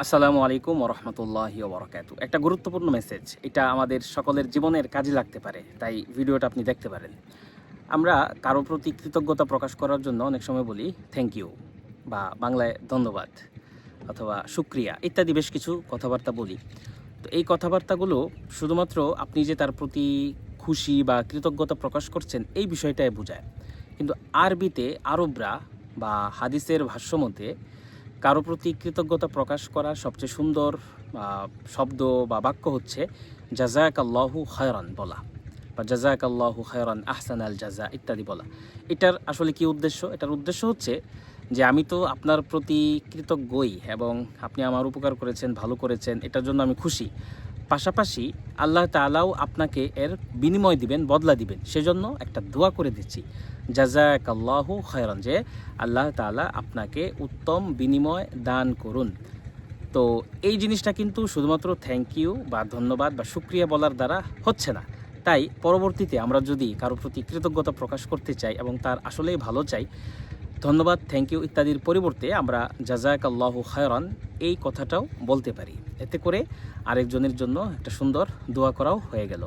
আসসালামু আলাইকুম ওরহমতুল্লাহি ওবরাকাতু। একটা গুরুত্বপূর্ণ মেসেজ, এটা আমাদের সকলের জীবনের কাজে লাগতে পারে, তাই ভিডিওটা আপনি দেখতে পারেন। আমরা কারো প্রতি কৃতজ্ঞতা প্রকাশ করার জন্য অনেক সময় বলি থ্যাংক ইউ বা বাংলায় ধন্যবাদ অথবা শুক্রিয়া ইত্যাদি বেশ কিছু কথাবার্তা বলি। তো এই কথাবার্তাগুলো শুধুমাত্র আপনি যে তার প্রতি খুশি বা কৃতজ্ঞতা প্রকাশ করছেন এই বিষয়টাই বোঝায়। কিন্তু আরবিতে আরবরা বা হাদিসের ভাষ্যমতে কারো প্রতি কৃতজ্ঞতা প্রকাশ করার সবচেয়ে সুন্দর শব্দ বা বাক্য হচ্ছে জাজাক আল্লাহু খায়রান বলা বা জাজাক আল্লাহু খায়রান আহসান আল জাজা ইত্যাদি বলা। এটার আসলে কি উদ্দেশ্য? এটার উদ্দেশ্য হচ্ছে যে আমি তো আপনার প্রতি কৃতজ্ঞই এবং আপনি আমার উপকার করেছেন, ভালো করেছেন, এটার জন্য আমি খুশি। পাশাপাশি আল্লাহ তাআলাও আপনাকে এর বিনিময় দিবেন, বদলা দিবেন। সেজন্য একটা দোয়া করে দিচ্ছি, জাযাকাল্লাহু খায়রান, যে আল্লাহ তাআলা আপনাকে উত্তম বিনিময় দান করুন। তো এই জিনিসটা কিন্তু শুধুমাত্র থ্যাংক ইউ বা ধন্যবাদ বা শুকরিয়া বলার দ্বারা হচ্ছে না। তাই পরবর্তীতে আমরা যদি কারো প্রতি কৃতজ্ঞতা প্রকাশ করতে চাই এবং তার আসলেই ভালো চাই, ধন্যবাদ, থ্যাংক ইউ ইত্যাদির পরিবর্তে আমরা জাযাকাল্লাহু খায়রান এই কথাটাও বলতে পারি। এতে করে আরেকজনের জন্য একটা সুন্দর দোয়া করাও হয়ে গেল।